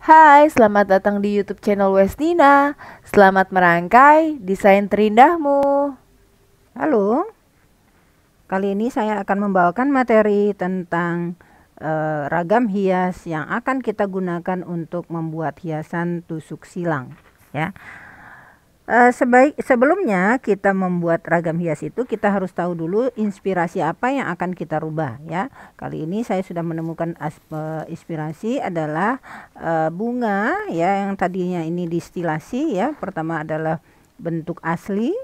Hai, selamat datang di YouTube channel Westina. Selamat merangkai desain terindahmu. Halo, kali ini saya akan membawakan materi tentang ragam hias yang akan kita gunakan untuk membuat hiasan tusuk silang. Ya, sebelumnya kita membuat ragam hias itu kita harus tahu dulu inspirasi apa yang akan kita rubah. Ya, kali ini saya sudah menemukan inspirasi adalah bunga ya yang tadinya ini distilasi ya. Pertama adalah bentuk asli.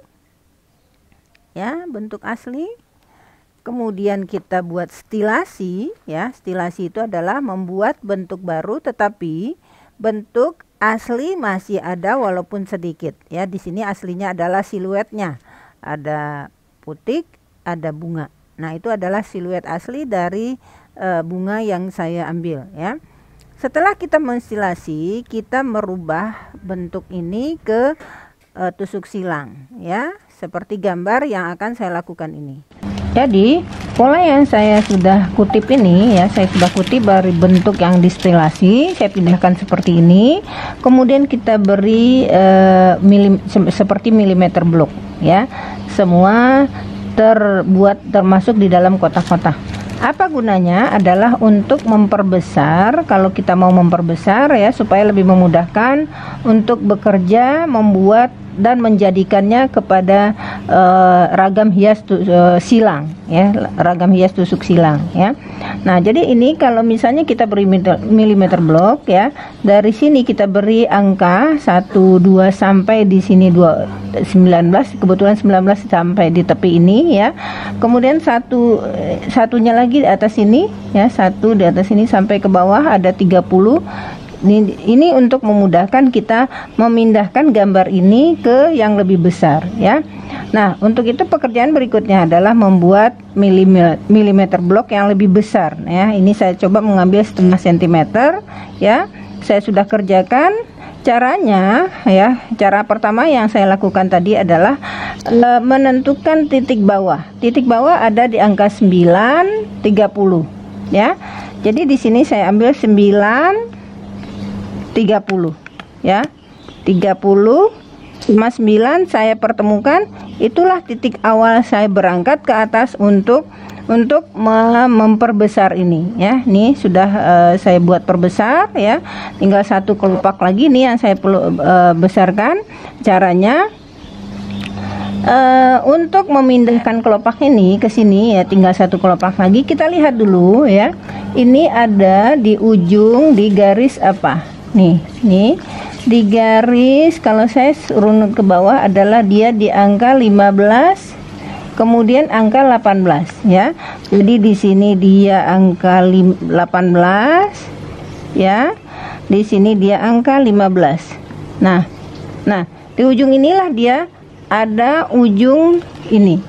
Ya, bentuk asli. Kemudian kita buat stilasi ya. Stilasi itu adalah membuat bentuk baru tetapi bentuk asli masih ada walaupun sedikit ya. Di sini aslinya adalah siluetnya. Ada putik, ada bunga. Nah, itu adalah siluet asli dari bunga yang saya ambil ya. Setelah kita menstilasi, kita merubah bentuk ini ke tusuk silang ya, seperti gambar yang akan saya lakukan ini. Jadi pola yang saya sudah kutip ini ya, saya sudah kutip dari bentuk yang distilasi, saya pindahkan seperti ini. Kemudian kita beri seperti milimeter blok ya. Semua terbuat termasuk di dalam kotak-kotak. Apa gunanya? Adalah untuk memperbesar. Kalau kita mau memperbesar ya, supaya lebih memudahkan untuk bekerja, membuat dan menjadikannya kepada ragam hias silang ya, ragam hias tusuk silang ya. Nah, jadi ini kalau misalnya kita beri milimeter blok ya, dari sini kita beri angka 1 2 sampai di sini 19, kebetulan 19 sampai di tepi ini ya. Kemudian satunya lagi di atas sini ya, satu di atas sini sampai ke bawah ada 30. Ini untuk memudahkan kita memindahkan gambar ini ke yang lebih besar ya. Nah, untuk itu pekerjaan berikutnya adalah membuat milimeter blok yang lebih besar ya. Ini saya coba mengambil setengah sentimeter ya. Saya sudah kerjakan. Caranya ya, cara pertama yang saya lakukan tadi adalah menentukan titik bawah. Titik bawah ada di angka 9, 30 ya. Jadi di sini saya ambil 9 30 ya, 30 sama 9 saya pertemukan, itulah titik awal saya berangkat ke atas untuk memperbesar ini ya. Ini sudah saya buat perbesar ya, tinggal satu kelopak lagi nih yang saya perlu besarkan. Caranya untuk memindahkan kelopak ini ke sini ya, tinggal satu kelopak lagi. Kita lihat dulu ya, ini ada di ujung di garis apa nih di garis, kalau saya runut ke bawah adalah dia di angka 15 kemudian angka 18 ya. Jadi di sini dia angka 18 ya, di sini dia angka 15. Nah di ujung inilah dia ada ujung ini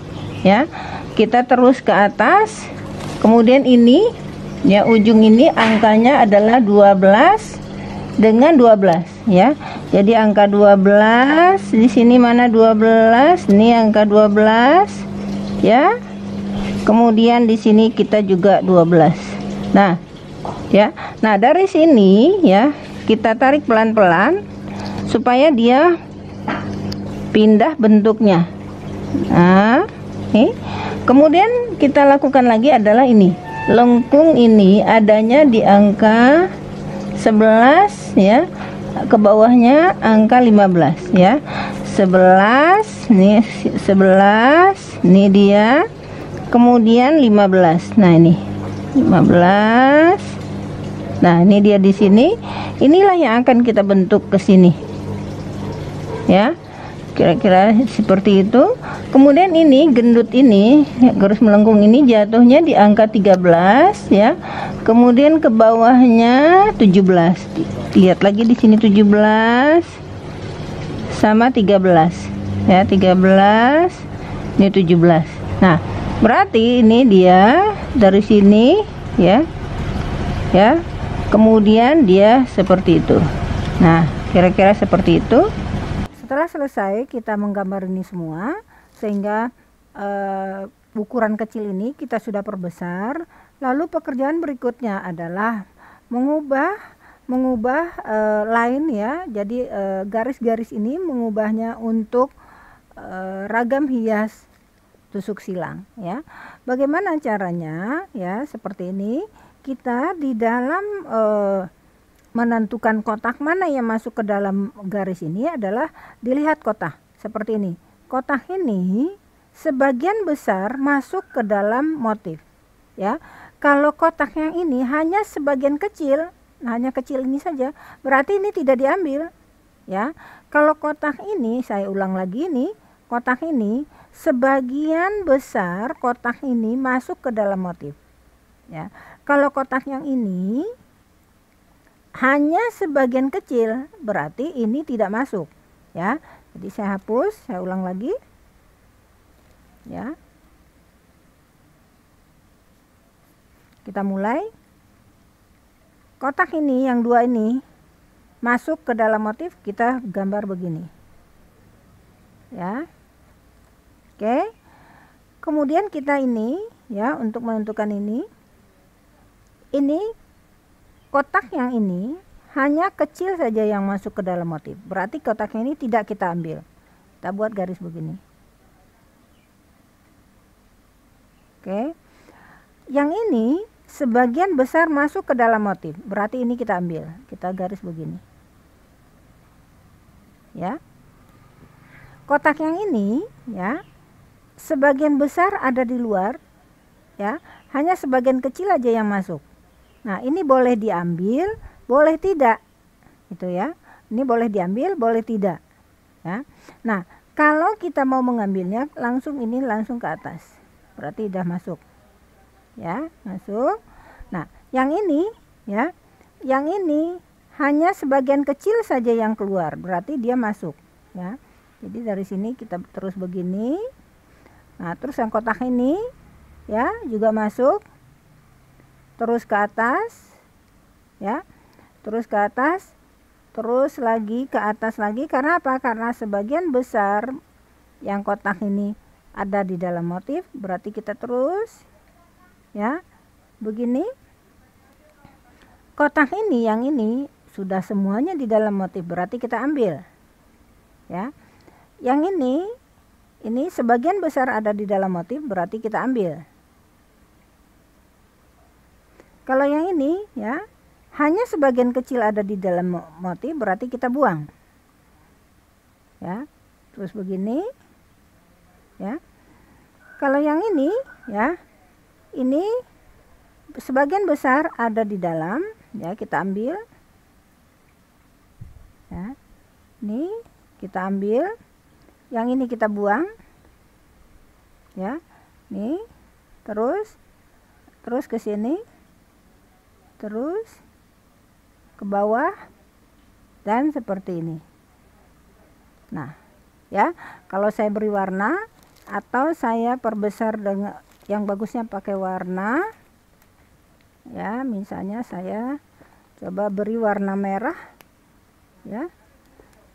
ya. Kita terus ke atas, kemudian ini ya, ujung ini angkanya adalah 12 dengan 12 ya. Jadi angka 12 di sini, mana 12? Ini angka 12 ya. Kemudian di sini kita juga 12. Nah, ya. Nah, dari sini ya, kita tarik pelan-pelan supaya dia pindah bentuknya. Nah, nih. Kemudian kita lakukan lagi adalah ini. Lengkung ini adanya di angka 11 ya, ke bawahnya angka 15 ya. 11 nih, 11 ini dia, kemudian 15. Nah, ini 15. Nah, ini dia di sini. Inilah yang akan kita bentuk ke sini ya, kira-kira seperti itu. Kemudian ini gendut ini, garis melengkung ini jatuhnya di angka 13 ya. Kemudian ke bawahnya 17. Lihat lagi di sini 17 sama 13 ya, 13 ini 17. Nah, berarti ini dia dari sini ya. Ya. Kemudian dia seperti itu. Nah, kira-kira seperti itu. Setelah selesai kita menggambar ini semua, sehingga ukuran kecil ini kita sudah perbesar. Lalu pekerjaan berikutnya adalah mengubah mengubah line ya. Jadi garis-garis ini mengubahnya untuk ragam hias tusuk silang ya. Bagaimana caranya ya? Seperti ini. Kita di dalam menentukan kotak mana yang masuk ke dalam garis ini adalah dilihat kotak seperti ini. Kotak ini sebagian besar masuk ke dalam motif ya. Kalau kotak yang ini hanya sebagian kecil, hanya kecil ini saja, berarti ini tidak diambil ya. Kalau kotak ini, saya ulang lagi nih, kotak ini sebagian besar kotak ini masuk ke dalam motif ya. Kalau kotak yang ini hanya sebagian kecil, berarti ini tidak masuk ya. Jadi saya hapus, saya ulang lagi ya. Kita mulai. Kotak ini yang dua ini masuk ke dalam motif, kita gambar begini ya. Oke. Kemudian kita ini ya, untuk menentukan ini kotak yang ini hanya kecil saja yang masuk ke dalam motif, berarti kotaknya ini tidak kita ambil. Kita buat garis begini. Oke. Yang ini sebagian besar masuk ke dalam motif, berarti ini kita ambil. Kita garis begini ya. Kotak yang ini ya, sebagian besar ada di luar ya, hanya sebagian kecil aja yang masuk. Nah, ini boleh diambil, boleh tidak. Itu ya. Ini boleh diambil, boleh tidak. Ya. Nah, kalau kita mau mengambilnya langsung ini langsung ke atas. Berarti udah masuk. Ya, masuk. Nah, yang ini ya. Yang ini hanya sebagian kecil saja yang keluar, berarti dia masuk, ya. Jadi dari sini kita terus begini. Nah, terus yang kotak ini ya juga masuk. Terus ke atas ya, terus ke atas, terus lagi ke atas lagi. Karena apa? Karena sebagian besar yang kotak ini ada di dalam motif, berarti kita terus ya begini. Kotak ini yang ini sudah semuanya di dalam motif, berarti kita ambil ya. Yang ini sebagian besar ada di dalam motif, berarti kita ambil. Kalau yang ini ya hanya sebagian kecil ada di dalam motif, berarti kita buang ya. Terus begini ya. Kalau yang ini ya, ini sebagian besar ada di dalam ya, kita ambil ya. Ini kita ambil, yang ini kita buang ya. Nih terus ke sini, terus ke bawah, dan seperti ini. Nah ya, kalau saya beri warna atau saya perbesar dengan yang bagusnya pakai warna ya, misalnya saya coba beri warna merah ya.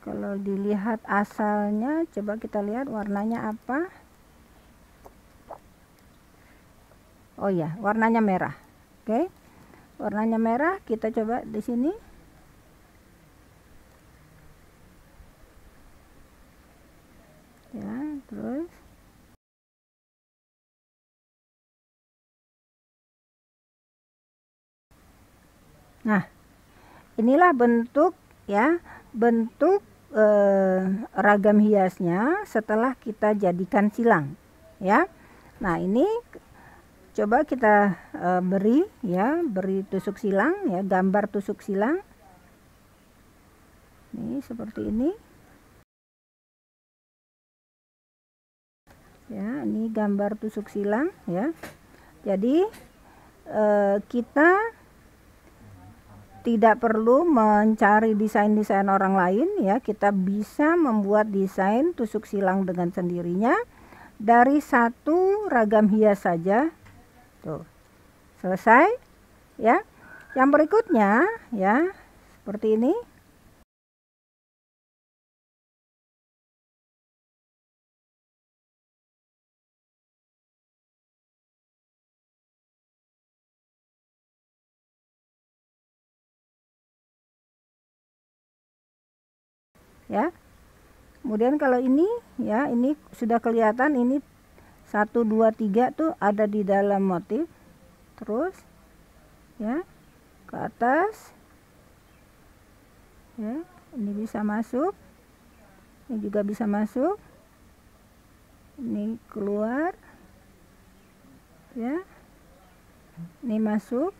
Kalau dilihat asalnya, coba kita lihat warnanya apa. Oh ya, warnanya merah. Oke. Warnanya merah, kita coba di sini. Ya, terus. Nah, inilah bentuk ya, bentuk ragam hiasnya setelah kita jadikan silang ya. Nah, ini coba kita beri ya, beri tusuk silang ya, gambar tusuk silang. Ini seperti ini. Ya, ini gambar tusuk silang ya. Jadi kita tidak perlu mencari desain-desain orang lain ya, kita bisa membuat desain tusuk silang dengan sendirinya dari satu ragam hias saja. Tuh, selesai ya. Yang berikutnya ya, seperti ini. ya. Kemudian kalau ini ya, ini sudah kelihatan, ini 1 2 3 tuh ada di dalam motif. Terus ya ke atas ya, ini bisa masuk, ini juga bisa masuk, ini keluar ya, ini masuk,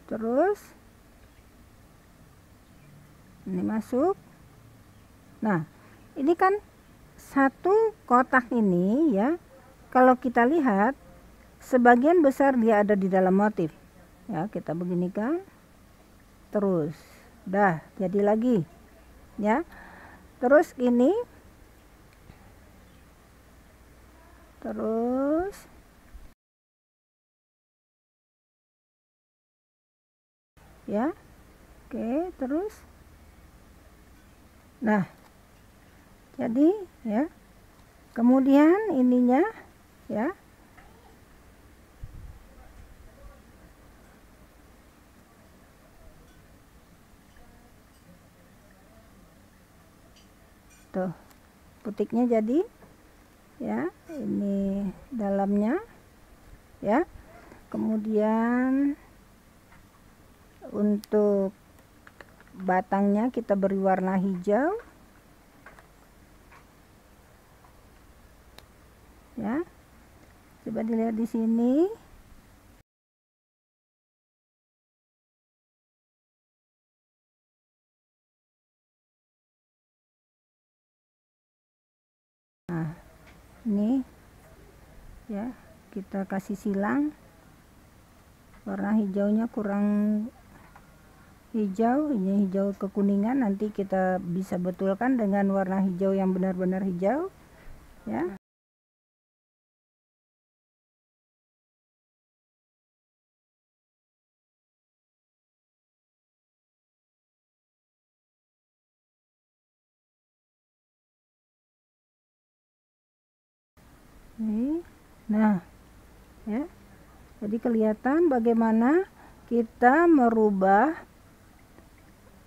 terus ini masuk. Nah, ini kan satu kotak ini ya, kalau kita lihat sebagian besar dia ada di dalam motif ya. Kita beginikan terus, dah jadi lagi ya. Terus ini, terus ya, oke, terus nah jadi ya, kemudian ininya ya, tuh putiknya jadi ya, ini dalamnya ya. Kemudian untuk batangnya kita beri warna hijau ya. Coba dilihat di sini. Nah, ini ya, kita kasih silang. Warna hijaunya kurang hijau, ini hijau kekuningan, nanti kita bisa betulkan dengan warna hijau yang benar-benar hijau ya. Nah ya, jadi kelihatan bagaimana kita merubah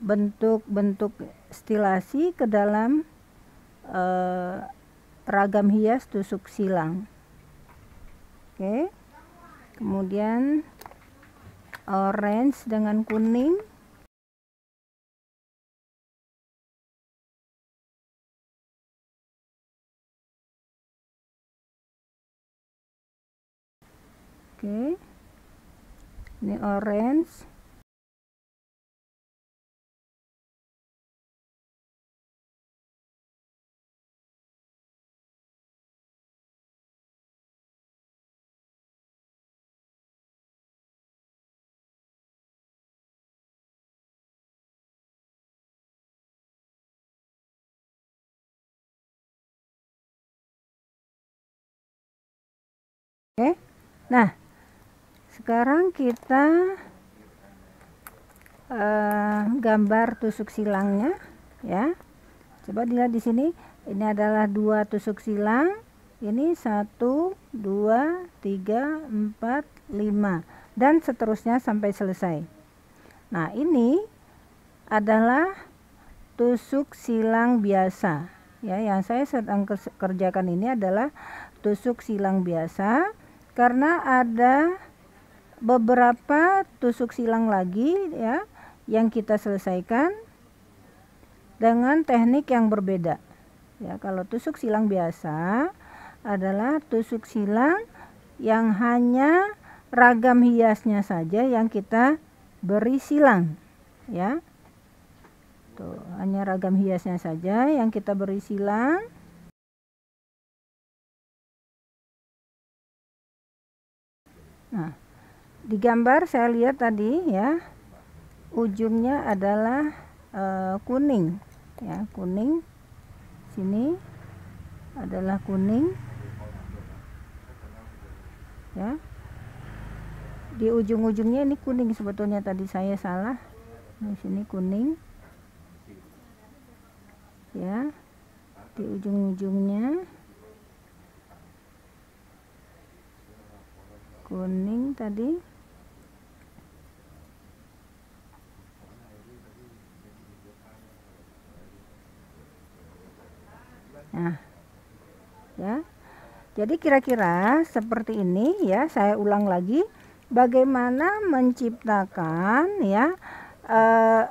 bentuk-bentuk stilasi ke dalam ragam hias tusuk silang. Oke, kemudian orange dengan kuning. Oke, ini orange. Oke, nah sekarang kita gambar tusuk silangnya ya. Coba dilihat di sini, ini adalah 2 tusuk silang, ini 1 2 3 4 5 dan seterusnya sampai selesai. Nah, ini adalah tusuk silang biasa ya. Yang saya sedang kerjakan ini adalah tusuk silang biasa, karena ada beberapa tusuk silang lagi ya yang kita selesaikan dengan teknik yang berbeda ya. Kalau tusuk silang biasa adalah tusuk silang yang hanya ragam hiasnya saja yang kita beri silang ya. Tuh, hanya ragam hiasnya saja yang kita beri silang. Nah, di gambar saya lihat tadi ya, ujungnya adalah kuning ya, kuning. Sini adalah kuning ya, di ujung-ujungnya ini kuning sebetulnya, tadi saya salah. Di sini kuning ya, di ujung-ujungnya kuning tadi Nah, ya. Jadi kira-kira seperti ini ya, saya ulang lagi bagaimana menciptakan ya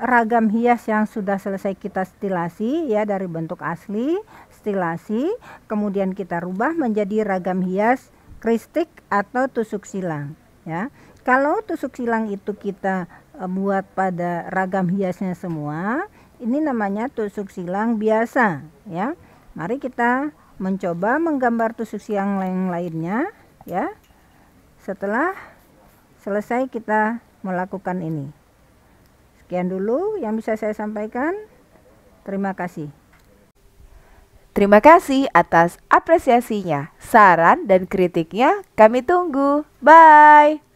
ragam hias yang sudah selesai kita stilasi ya, dari bentuk asli, stilasi, kemudian kita rubah menjadi ragam hias kristik atau tusuk silang ya. Kalau tusuk silang itu kita buat pada ragam hiasnya semua, ini namanya tusuk silang biasa ya. Mari kita mencoba menggambar tusuk silang yang lainnya ya. Setelah selesai kita melakukan ini. Sekian dulu yang bisa saya sampaikan. Terima kasih. Terima kasih atas apresiasinya, saran dan kritiknya kami tunggu. Bye.